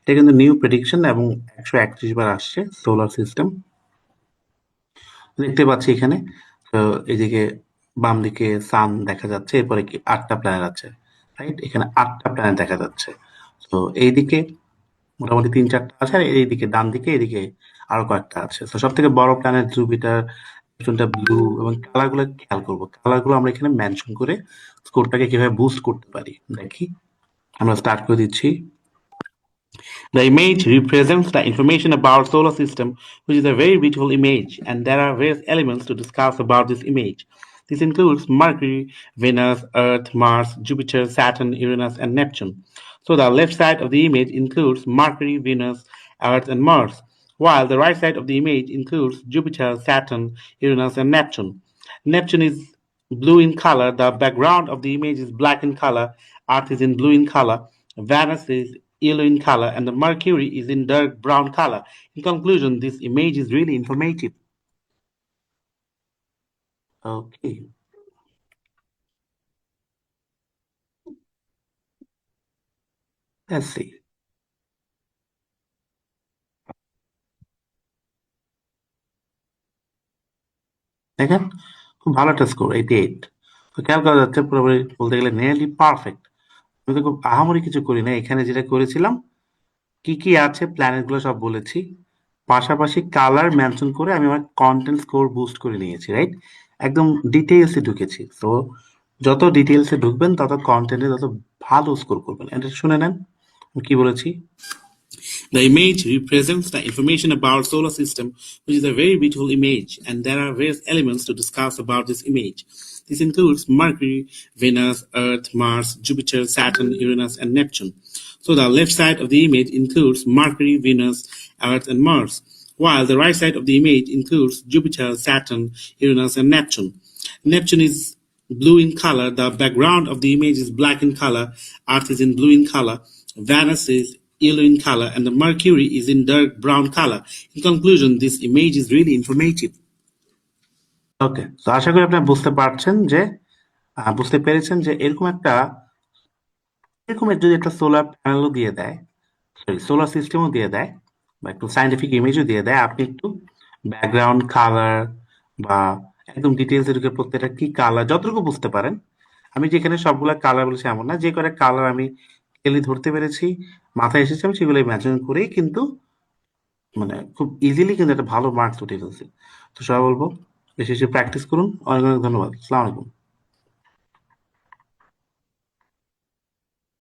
এটা কিন্তু new prediction এবং 131 বার আসছে সোলার সিস্টেম। দেখতে পাচ্ছি এখানে। তো এইদিকে বাম দিকে সান দেখা যাচ্ছে, এরপরে কি 8টা প্ল্যানেট আছে, রাইট? এখানে 8টা প্ল্যানেট দেখা যাচ্ছে। তো এইদিকে মোটামুটি 3-4টা আছে, আর এইদিকে ডান দিকে এদিকে আরো কয়েকটা আছে। তো সব থেকে বড় প্ল্যানেট জুপিটার, নেপচুনটা ব্লু, এবং কালার গুলো খেয়াল করবো। কালার গুলো আমরা এখানে মেনশন করে স্কোরটাকে কিভাবে বুস্ট করতে পারি দেখি। আমরা স্টার্ট করে দিচ্ছি। The image represents the information about solar system, which is a very beautiful image, and there are various elements to discuss about this image. This includes Mercury, Venus, Earth, Mars, Jupiter, Saturn, Uranus, and Neptune. So the left side of the image includes Mercury, Venus, Earth, and Mars, while the right side of the image includes Jupiter, Saturn, Uranus, and Neptune. Neptune is blue in color. The background of the image is black in color. Earth is in blue in color. Venus is yellow in color, and the Mercury is in dark brown color. In conclusion, this image is really informative. Okay, let's see. দেখেন, খুব ভালো একটা score, 88। তো খেয়াল করা যাচ্ছে পুরোপুরি বলতে গেলে নিয়ারলি পারফেক্ট। আমি তো খুব আহামরি কিছু করি না, এখানে যেটা করেছিলাম কি কি আছে প্ল্যানেট গুলো সব বলেছি, পাশাপাশি কালার মেনশন করে আমি আমার কন্টেন্ট স্কোর বুস্ট করে নিয়েছি, রাইট? একদম ডিটেইলসে ঢুকেছি। তো যত ডিটেইলসে ঢুকবেন তত কন্টেন্টে তত ভালো স্কোর করবেন। এটা শুনে নেন আমি কি বলেছি। The image represents the information about solar system, which is a very beautiful image, and there are various elements to discuss about this image. This includes Mercury, Venus, Earth, Mars, Jupiter, Saturn, Uranus, and Neptune. So the left side of the image includes Mercury, Venus, Earth, and Mars, while the right side of the image includes Jupiter, Saturn, Uranus, and Neptune. Neptune is blue in color. The background of the image is black in color. Earth is in blue in color. Venus is yellow in color, and the Mercury is in dark brown color. In conclusion, this image is really informative. ওকে, তো আশা করি আপনি বুঝতে পারছেন যে বুঝতে পেরেছেন যে এরকম যদি একটা সোলার প্যানেলও দিয়ে দেয়, সরি সোলার সিস্টেমও দিয়ে দেয়, বা একটু সাইন্টিফিক ইমেজও দিয়ে দেয়, আপনি একটু ব্যাকগ্রাউন্ড কালার বা একদম ডিটেলস এর প্রত্যেকটা কি কালার যতটুকু বুঝতে পারেন। আমি যেখানে সবগুলা কালার বলেছি এমন না, যে কটা কালার আমি ক্লিয়ারলি ধরতে পেরেছি, মাথায় এসেছে, আমি সেগুলো ইমাজিন করেই কিন্তু মানে খুব ইজিলি কিন্তু একটা ভালো মার্কস উঠে ফেলছি। তো সবাই বলবো বেশি বেশি প্র্যাকটিস করুন। অনেক অনেক ধন্যবাদ। আসসালামু আলাইকুম।